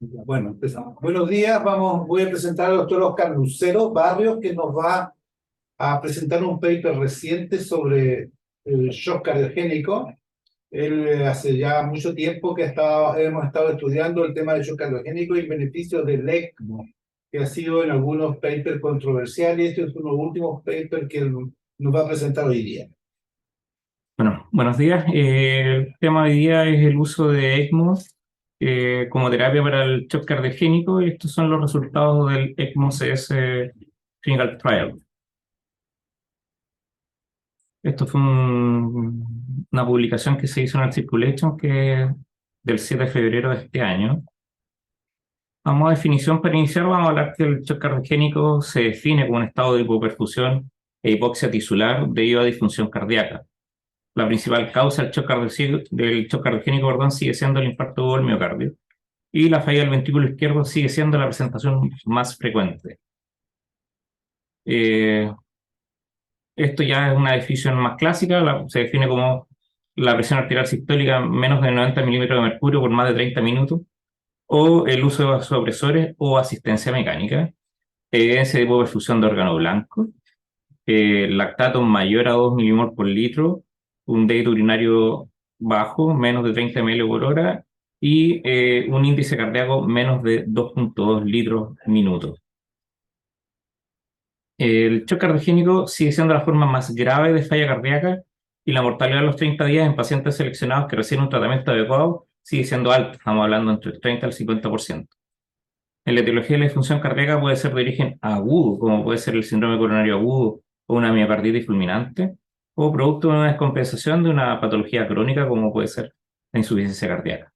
Bueno, empezamos. Buenos días, voy a presentar al doctor Oscar Lucero Barrios, que nos va a presentar un paper reciente sobre el shock cardiogénico. Él hace ya mucho tiempo que hemos estado estudiando el tema del shock cardiogénico y el beneficio del ECMO, que ha sido en algunos papers controversiales. Este es uno de los últimos papers que él nos va a presentar hoy día. Bueno, buenos días. El tema de hoy día es el uso de ECMO como terapia para el shock cardiogénico, y estos son los resultados del ECMO CS Clinical Trial. Esto fue una publicación que se hizo en el Circulation del 7 de febrero de este año. Vamos a definición para iniciar, vamos a hablar que el shock cardiogénico se define como un estado de hipoperfusión e hipoxia tisular debido a disfunción cardíaca. La principal causa del shock cardiogénico, sigue siendo el infarto del miocardio, y la falla del ventrículo izquierdo sigue siendo la presentación más frecuente. Eh, Esto ya es una definición más clásica, se define como la presión arterial sistólica menos de 90 milímetros de mercurio por más de 30 minutos, o el uso de vasopresores o asistencia mecánica, evidencia de hipoperfusión de órgano blanco, lactato mayor a 2 milimol por litro, un débito urinario bajo, menos de 30 ml por hora, y un índice cardíaco menos de 2.2 litros minuto. El shock cardiogénico sigue siendo la forma más grave de falla cardíaca, y la mortalidad a los 30 días en pacientes seleccionados que reciben un tratamiento adecuado sigue siendo alta, estamos hablando entre el 30 al 50%. En la etiología de la disfunción cardíaca puede ser de origen agudo, como puede ser el síndrome coronario agudo o una miocarditis fulminante, o producto de una descompensación de una patología crónica, como puede ser la insuficiencia cardíaca.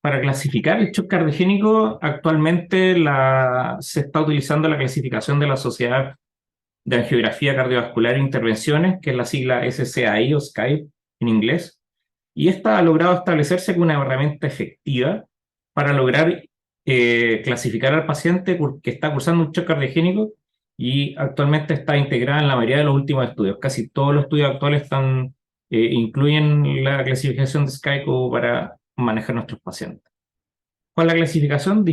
Para clasificar el shock cardiogénico, actualmente se está utilizando la clasificación de la Sociedad de Angiografía Cardiovascular e Intervenciones, que es la sigla SCAI o SCAI en inglés, y esta ha logrado establecerse como una herramienta efectiva para lograr clasificar al paciente que está cursando un shock cardiogénico, y actualmente está integrada en la mayoría de los últimos estudios. Casi todos los estudios actuales incluyen la clasificación de SCAI como para manejar nuestros pacientes. Con la clasificación,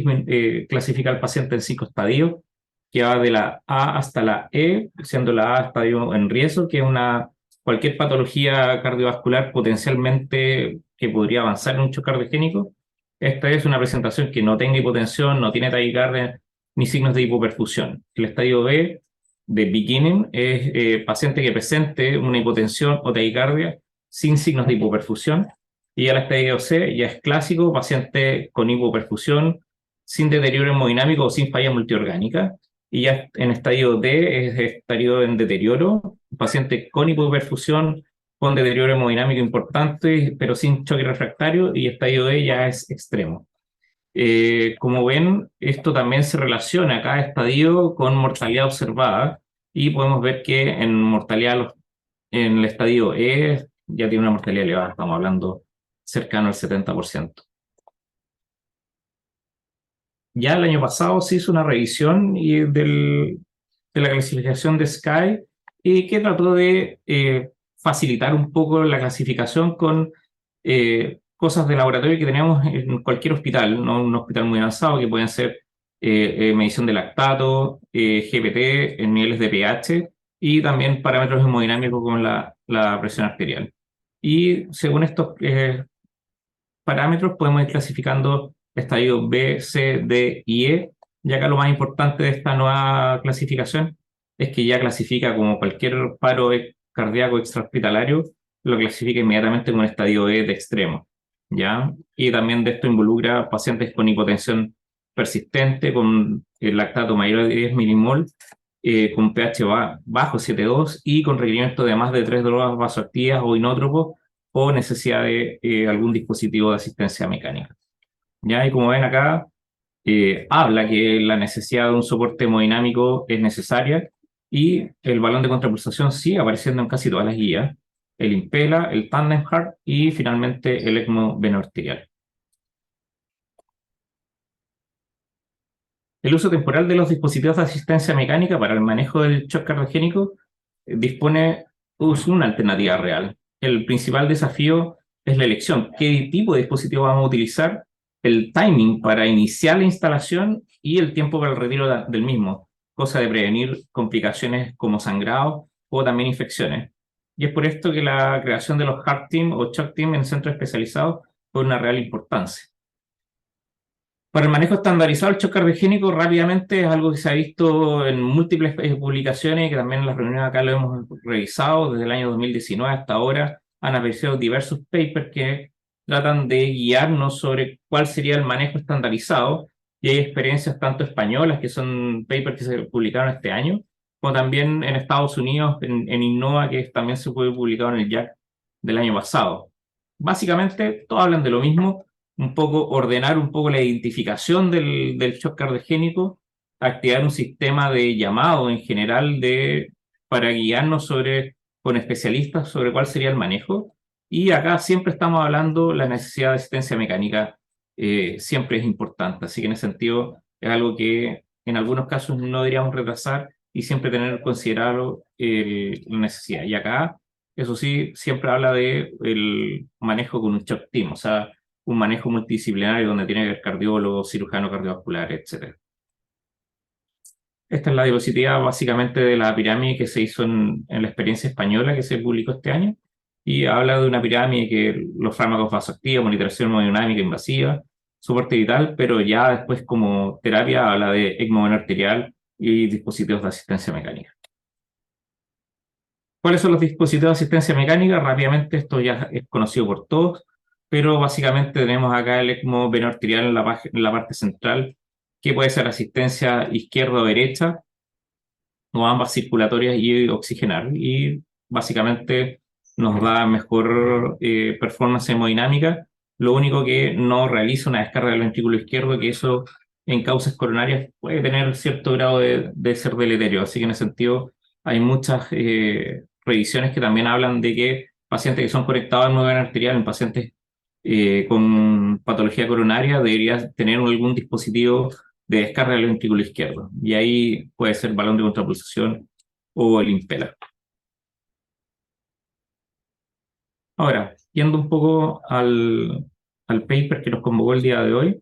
clasifica al paciente en 5 estadios, que va de la A hasta la E, siendo la A estadio en riesgo, que es cualquier patología cardiovascular potencialmente que podría avanzar en un shock cardiogénico. Esta es una presentación que no tenga hipotensión, no tiene taquicardia ni signos de hipoperfusión. El estadio B, de beginning, es paciente que presente una hipotensión o taquicardia sin signos de hipoperfusión. Y ya el estadio C ya es clásico, paciente con hipoperfusión, sin deterioro hemodinámico o sin falla multiorgánica. Y ya en estadio D es estadio en deterioro, paciente con hipoperfusión, con deterioro hemodinámico importante, pero sin choque refractario, y estadio E ya es extremo. Como ven, esto también se relaciona cada estadio con mortalidad observada, y podemos ver que en el estadio E ya tiene una mortalidad elevada, estamos hablando cercano al 70%. Ya el año pasado se hizo una revisión de la clasificación de SCAI, y que trató de facilitar un poco la clasificación con cosas de laboratorio que tenemos en cualquier hospital, no un hospital muy avanzado, que pueden ser medición de lactato, GPT en niveles de pH, y también parámetros hemodinámicos como la presión arterial. Y según estos parámetros podemos ir clasificando estadio B, C, D y E. Y acá lo más importante de esta nueva clasificación es que ya clasifica como cualquier paro cardíaco extrahospitalario, lo clasifica inmediatamente como un estadio E de extremo, ¿ya? Y también de esto involucra pacientes con hipotensión persistente, con el lactato mayor de 10 milimol, con pH bajo 7,2, y con requerimiento de más de 3 drogas vasoactivas o inótropos, o necesidad de algún dispositivo de asistencia mecánica. ¿Ya? Y como ven acá, habla que la necesidad de un soporte hemodinámico es necesaria, y el balón de contrapulsación sigue apareciendo en casi todas las guías, el Impella, el Tandem Heart y finalmente el ECMO venoarterial. El uso temporal de los dispositivos de asistencia mecánica para el manejo del shock cardiogénico dispone de una alternativa real. El principal desafío es la elección. ¿Qué tipo de dispositivo vamos a utilizar? El timing para iniciar la instalación y el tiempo para el retiro del mismo, cosa de prevenir complicaciones como sangrado o también infecciones. Y es por esto que la creación de los Heart Team o Shock Team en centros especializados fue una real importancia. Para el manejo estandarizado del shock cardiogénico, rápidamente es algo que se ha visto en múltiples publicaciones, que también en las reuniones acá lo hemos revisado desde el año 2019 hasta ahora. Han aparecido diversos papers que tratan de guiarnos sobre cuál sería el manejo estandarizado, y hay experiencias tanto españolas, que son papers que se publicaron este año, como también en Estados Unidos, en Innova, que también se fue publicado en el JACC del año pasado. Básicamente, todos hablan de lo mismo, un poco ordenar un poco la identificación del shock cardiogénico, activar un sistema de llamado en general para guiarnos con especialistas sobre cuál sería el manejo. Y acá siempre estamos hablando la necesidad de asistencia mecánica, siempre es importante. Así que en ese sentido es algo que en algunos casos no deberíamos retrasar y siempre tener considerado la necesidad. Y acá, eso sí, siempre habla de el manejo con un shock team, o sea, un manejo multidisciplinario donde tiene que haber cardiólogo, cirujano cardiovascular, etc. Esta es la diapositiva básicamente de la pirámide que se hizo en la experiencia española que se publicó este año, y habla de una pirámide que los fármacos vasoactivos, monitorización hemodinámica invasiva, soporte vital, pero ya después como terapia habla de ECMO arterial y dispositivos de asistencia mecánica. ¿Cuáles son los dispositivos de asistencia mecánica? Rápidamente, esto ya es conocido por todos, pero básicamente tenemos acá el ECMO venoarterial en la parte central, que puede ser asistencia izquierda o derecha, o ambas circulatorias y oxigenar. Y básicamente nos da mejor performance hemodinámica. Lo único que no realiza una descarga del ventrículo izquierdo, que eso en causas coronarias puede tener cierto grado de ser deleterio. Así que en ese sentido hay muchas revisiones que también hablan de que pacientes que son conectados al nudo arterial, en pacientes con patología coronaria, debería tener algún dispositivo de descarga del ventrículo izquierdo. Y ahí puede ser balón de contrapulsación o el Impella. Ahora, yendo un poco al paper que nos convocó el día de hoy,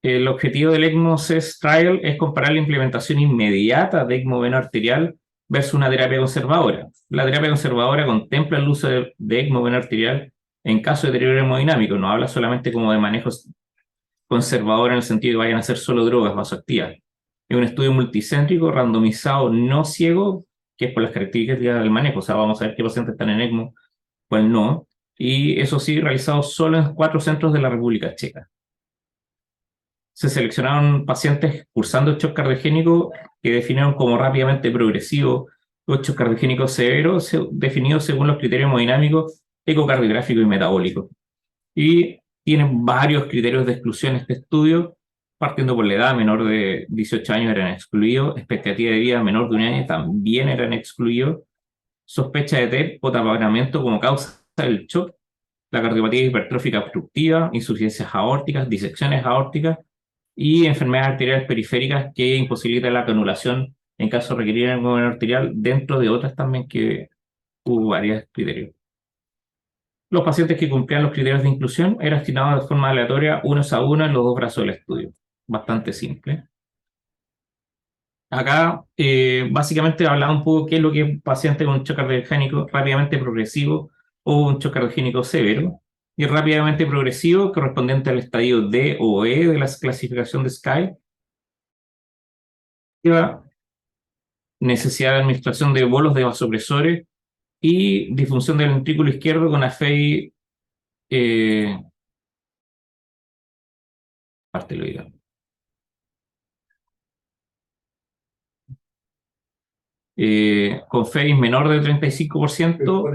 el objetivo del ECMO-CES Trial es comparar la implementación inmediata de ECMO venoarterial versus una terapia conservadora. La terapia conservadora contempla el uso de ECMO venoarterial en caso de deterioro hemodinámico, no habla solamente como de manejos conservador en el sentido de que vayan a ser solo drogas vasoactivas. Es un estudio multicéntrico, randomizado, no ciego, que es por las características del manejo. O sea, vamos a ver qué pacientes están en ECMO, cuál no. Y eso sí, realizado solo en 4 centros de la República Checa. Se seleccionaron pacientes cursando shock cardiogénico que definieron como rápidamente progresivo o shock cardiogénico severo, definidos según los criterios hemodinámicos, ecocardiográfico y metabólico. Y tienen varios criterios de exclusión este estudio, partiendo por la edad. Menor de 18 años eran excluidos, expectativa de vida menor de un año también eran excluidos, sospecha de TEP o tapamiento como causa del shock, la cardiopatía hipertrófica obstructiva, insuficiencias aórticas, disecciones aórticas y enfermedades arteriales periféricas que imposibilitan la canulación en caso de requerir algo arterial, dentro de otras también que hubo varios criterios. Los pacientes que cumplían los criterios de inclusión eran asignados de forma aleatoria unos a uno en los 2 brazos del estudio. Bastante simple. Acá básicamente hablaba un poco qué es lo que es un paciente con un shock cardiogénico rápidamente progresivo o un shock cardiogénico severo. Y rápidamente progresivo correspondiente al estadio D o E de la clasificación de SCAI. Necesidad de administración de bolos de vasopresores y disfunción del ventrículo izquierdo con AFI parte lo diga. Con FEIS menor de 35%.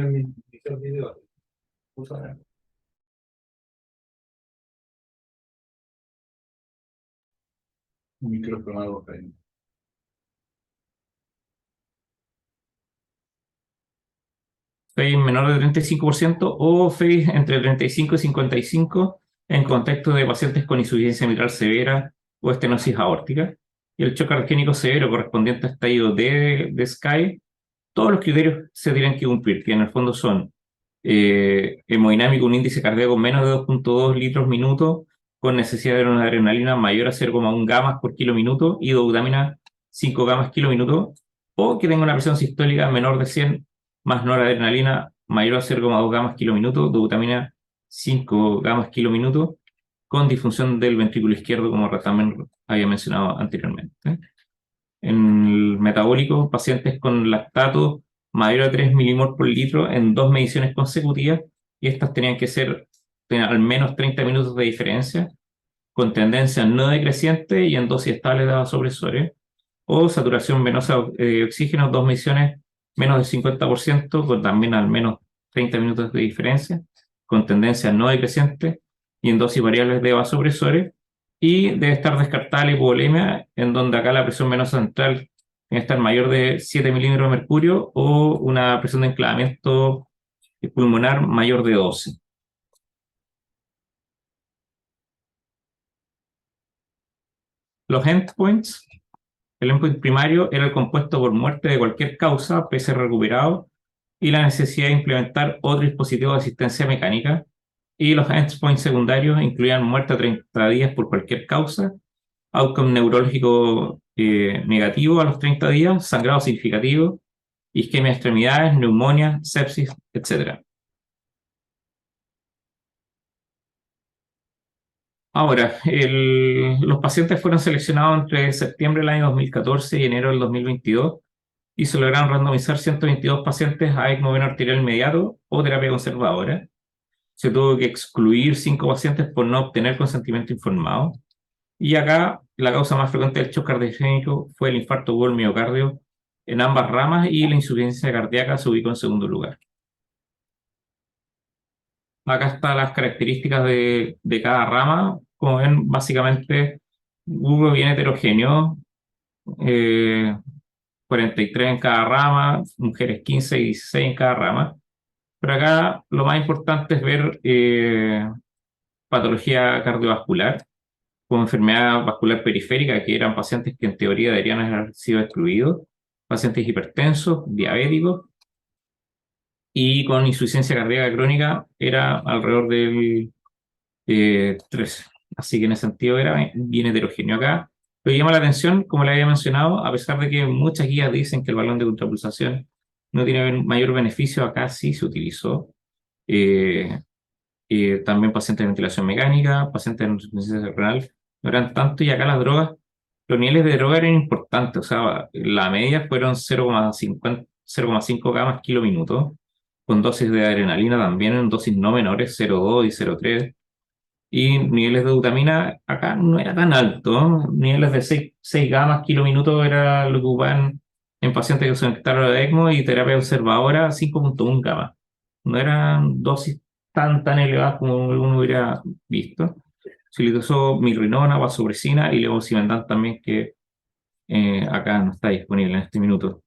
FEIS menor de 35% o FEIS entre 35 y 55 en contexto de pacientes con insuficiencia mitral severa o estenosis aórtica. Y el shock cardiogénico severo correspondiente a estadio D de SCAI, todos los criterios se tienen que cumplir, que en el fondo son hemodinámico, un índice cardíaco menos de 2.2 litros minuto, con necesidad de una adrenalina mayor a 0,1 gamas por kilo minuto y dobutamina 5 gamas kilo minuto, o que tenga una presión sistólica menor de 100 más noradrenalina mayor a 0,2 gamas kilo minuto, dobutamina 5 gamas kilo minuto, con disfunción del ventrículo izquierdo, como también había mencionado anteriormente. En el metabólico, pacientes con lactato mayor a 3 milimoles por litro en 2 mediciones consecutivas, y estas tenían que ser al menos 30 minutos de diferencia, con tendencia no decreciente y en dosis estable de vasopresores, o saturación venosa de oxígeno, 2 mediciones menos del 50%, con también al menos 30 minutos de diferencia, con tendencia no decreciente y en dosis variables de vasopresores, y debe estar descartada la hipovolemia, en donde acá la presión venosa central tiene que estar mayor de 7 milímetros de mercurio o una presión de enclavamiento pulmonar mayor de 12. Los endpoints. El endpoint primario era el compuesto por muerte de cualquier causa, PCR recuperado, y la necesidad de implementar otro dispositivo de asistencia mecánica. Y los endpoints secundarios incluían muerte a 30 días por cualquier causa, outcome neurológico negativo a los 30 días, sangrado significativo, isquemia de extremidades, neumonía, sepsis, etc. Ahora, los pacientes fueron seleccionados entre septiembre del año 2014 y enero del 2022 y se lograron randomizar 122 pacientes a ECMO veno arterial inmediato o terapia conservadora. Se tuvo que excluir 5 pacientes por no obtener consentimiento informado. Y acá la causa más frecuente del shock cardiogénico fue el infarto agudo del miocardio en ambas ramas, y la insuficiencia cardíaca se ubicó en segundo lugar. Acá están las características de cada rama. Como ven, básicamente, grupo bien heterogéneo, 43 en cada rama, mujeres 15 y 16 en cada rama. Pero acá lo más importante es ver patología cardiovascular, como enfermedad vascular periférica, que eran pacientes que en teoría deberían haber sido excluidos, pacientes hipertensos, diabéticos, y con insuficiencia cardíaca crónica era alrededor del 13. Así que en ese sentido era bien heterogéneo acá. Pero llama la atención, como le había mencionado, a pesar de que muchas guías dicen que el balón de contrapulsación no tiene mayor beneficio, acá sí se utilizó. Eh, También pacientes de ventilación mecánica, pacientes de insuficiencia renal, no eran tanto, y acá las drogas, los niveles de droga eran importantes, o sea, la media fueron 0,5 gamas kilo minuto, con dosis de adrenalina también en dosis no menores, 0,2 y 0,3, y niveles de glutamina acá no era tan alto, ¿no? Niveles de 6 gamas kilo minuto era lo que ocupaban en pacientes que se conectaron a ECMO, y terapia conservadora 5,1 gamas. No eran dosis tan elevadas como uno hubiera visto. Se utilizó mirrinona, vasopresina y levosimendan también, que acá no está disponible en este minuto.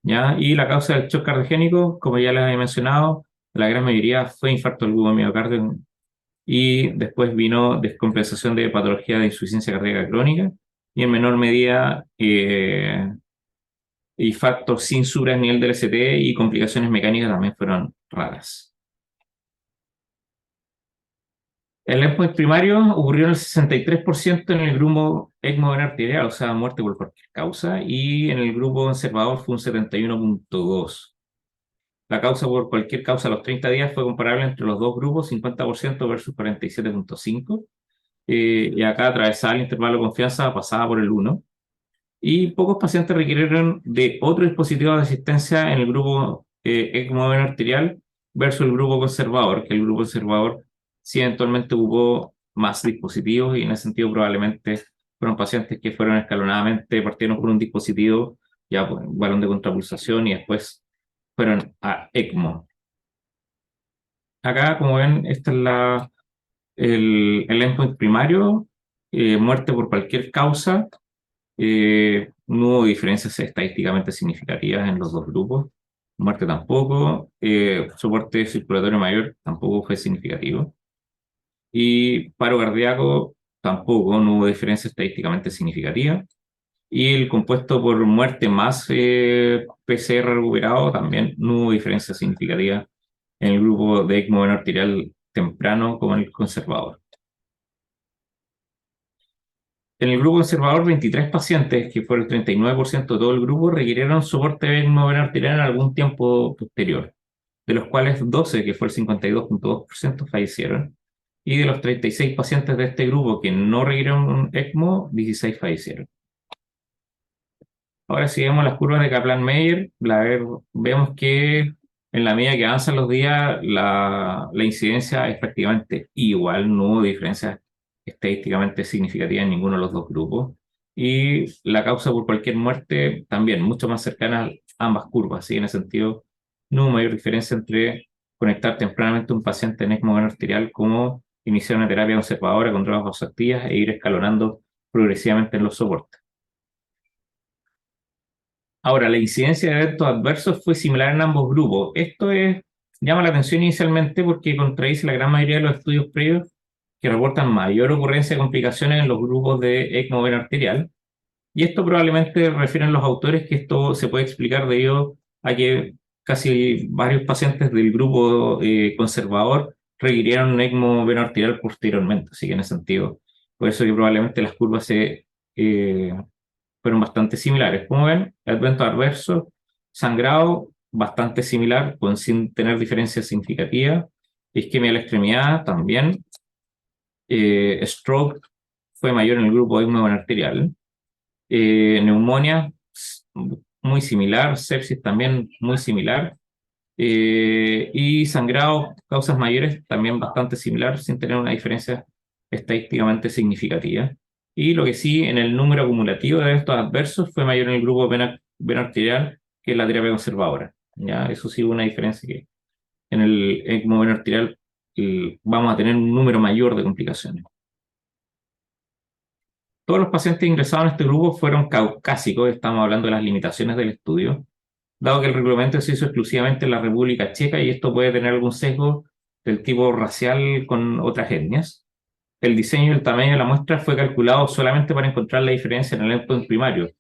¿Ya? Y la causa del shock cardiogénico, como ya les había mencionado, la gran mayoría fue infarto agudo del miocardio, y después vino descompensación de patología de insuficiencia cardíaca crónica, y en menor medida infartos sin nivel del ST, y complicaciones mecánicas también fueron raras. El endpoint primario ocurrió en el 63% en el grupo ECMO vena arterial, o sea, muerte por cualquier causa, y en el grupo conservador fue un 71,2%. La causa por cualquier causa a los 30 días fue comparable entre los dos grupos, 50% versus 47,5%. Y acá atravesaba el intervalo de confianza, pasaba por el 1. Y pocos pacientes requirieron de otro dispositivo de asistencia en el grupo ECMO vena arterial versus el grupo conservador, que el grupo conservador sí eventualmente ocupó más dispositivos, y en ese sentido probablemente fueron pacientes que fueron escalonadamente, partieron por un dispositivo, ya pues, balón de contrapulsación, y después fueron a ECMO. Acá, como ven, esta es el endpoint primario, muerte por cualquier causa. No hubo diferencias estadísticamente significativas en los dos grupos. Muerte tampoco. Soporte circulatorio mayor tampoco fue significativo. Y paro cardíaco tampoco, no hubo diferencia estadísticamente significativa. Y el compuesto por muerte más PCR recuperado también no hubo diferencia significativa en el grupo de ECMO veno arterial temprano como en el conservador. En el grupo conservador, 23 pacientes, que fue el 39% de todo el grupo, requirieron soporte de ECMO veno arterial en algún tiempo posterior, de los cuales 12, que fue el 52.2%, fallecieron. Y de los 36 pacientes de este grupo que no requirieron un ECMO, 16 fallecieron. Ahora, si vemos las curvas de Kaplan-Meier, vemos que en la medida que avanzan los días, la incidencia es prácticamente igual, no hubo diferencias estadísticamente significativas en ninguno de los dos grupos. Y la causa por cualquier muerte también, mucho más cercana a ambas curvas, ¿sí? En ese sentido, no hubo mayor diferencia entre conectar tempranamente a un paciente en ECMO veno arterial como iniciar una terapia conservadora con drogas vasoactivas e ir escalonando progresivamente en los soportes. Ahora, la incidencia de eventos adversos fue similar en ambos grupos. Llama la atención inicialmente porque contradice la gran mayoría de los estudios previos que reportan mayor ocurrencia de complicaciones en los grupos de ECMO veno arterial. Y esto probablemente refieren los autores que esto se puede explicar debido a que casi varios pacientes del grupo conservador requirieron un ECMO veno arterial posteriormente. Así que en ese sentido, por eso que probablemente las curvas fueron bastante similares. Como ven, evento adverso, sangrado bastante similar, sin tener diferencias significativas. Isquemia de la extremidad también. Stroke fue mayor en el grupo ECMO arterial. Neumonía muy similar, sepsis también muy similar. Y sangrado, causas mayores, también bastante similar, sin tener una diferencia estadísticamente significativa. Y lo que sí, en el número acumulativo de eventos adversos fue mayor en el grupo veno arterial que en la terapia conservadora. ¿Ya? Eso sí, una diferencia que en el ECMO veno arterial vamos a tener un número mayor de complicaciones. Todos los pacientes ingresados en este grupo fueron caucásicos, estamos hablando de las limitaciones del estudio, dado que el reglamento se hizo exclusivamente en la República Checa y esto puede tener algún sesgo del tipo racial con otras etnias. El diseño y el tamaño de la muestra fue calculado solamente para encontrar la diferencia en el endpoint primario.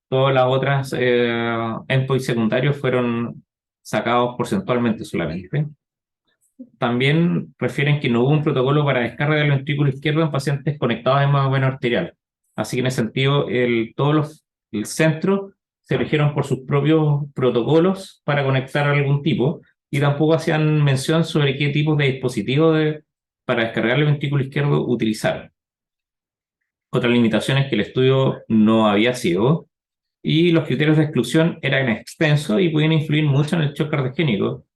Todas las otras endpoints secundarios fueron sacados porcentualmente solamente. También refieren que no hubo un protocolo para descarga del ventrículo izquierdo en pacientes conectados a ECMO veno arterial. Así que en ese sentido, el centro se eligieron por sus propios protocolos para conectar algún tipo y tampoco hacían mención sobre qué tipo de dispositivo para descargar el ventrículo izquierdo utilizar. Otra limitación es que el estudio no había sido y los criterios de exclusión eran extensos y podían influir mucho en el shock cardiogénico,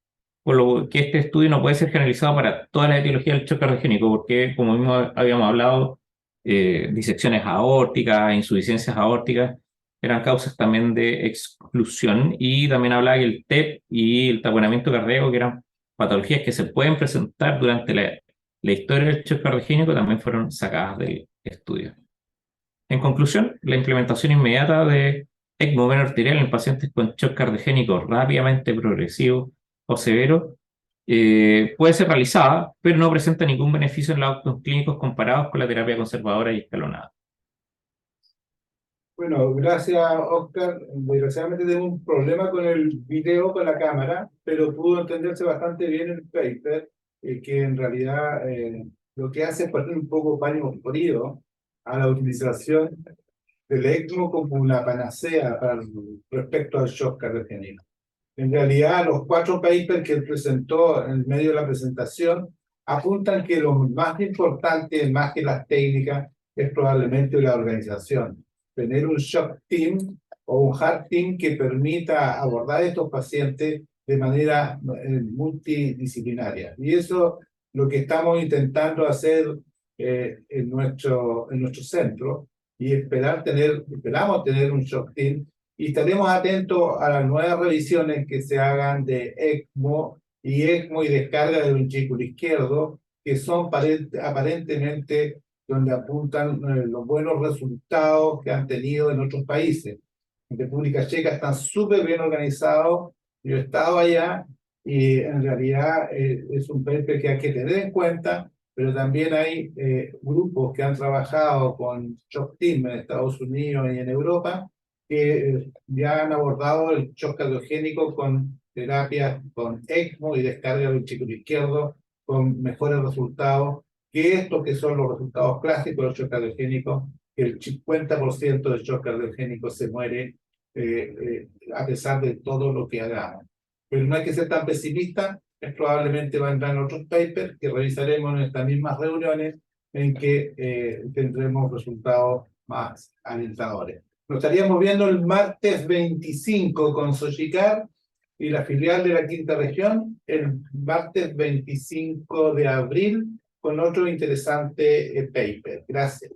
por lo que este estudio no puede ser generalizado para toda la etiología del shock cardiogénico, porque como mismo habíamos hablado, disecciones aórticas, insuficiencias aórticas, eran causas también de exclusión, y también hablaba que el TEP y el taponamiento cardíaco, que eran patologías que se pueden presentar durante la historia del shock cardiogénico, también fueron sacadas del estudio. En conclusión, la implementación inmediata de ECMO veno arterial en pacientes con shock cardiogénico rápidamente progresivo o severo puede ser realizada, pero no presenta ningún beneficio en los outcomes clínicos comparados con la terapia conservadora y escalonada. Bueno, gracias, Oscar. Desgraciadamente tengo un problema con el video, con la cámara, pero pudo entenderse bastante bien el paper, que en realidad lo que hace es poner un poco paño frío a la utilización del ECMO como una panacea respecto al shock cardiogénico. En realidad, los 4 papers que él presentó en medio de la presentación apuntan que lo más importante, más que las técnicas, es probablemente la organización. Tener un shock team o un heart team que permita abordar a estos pacientes de manera multidisciplinaria. Y eso es lo que estamos intentando hacer en nuestro centro, y esperamos tener un shock team, y estaremos atentos a las nuevas revisiones que se hagan de ECMO y descarga del ventrículo izquierdo, que son aparentemente donde apuntan los buenos resultados que han tenido en otros países. En República Checa están súper bien organizados. Yo he estado allá y en realidad es un paper que hay que tener en cuenta, pero también hay grupos que han trabajado con shock team en Estados Unidos y en Europa, que ya han abordado el shock cardiogénico con terapias con ECMO y descarga del ventículo izquierdo con mejores resultados que estos que son los resultados clásicos del shock cardiogénico, que el 50% del shock cardiogénico se muere a pesar de todo lo que hagamos. Pero no hay que ser tan pesimista, probablemente vendrán otros papers que revisaremos en estas mismas reuniones en que tendremos resultados más alentadores. Nos estaríamos viendo el martes 25 con Sochicar y la filial de la quinta región, el martes 25 de abril con otro interesante paper. Gracias.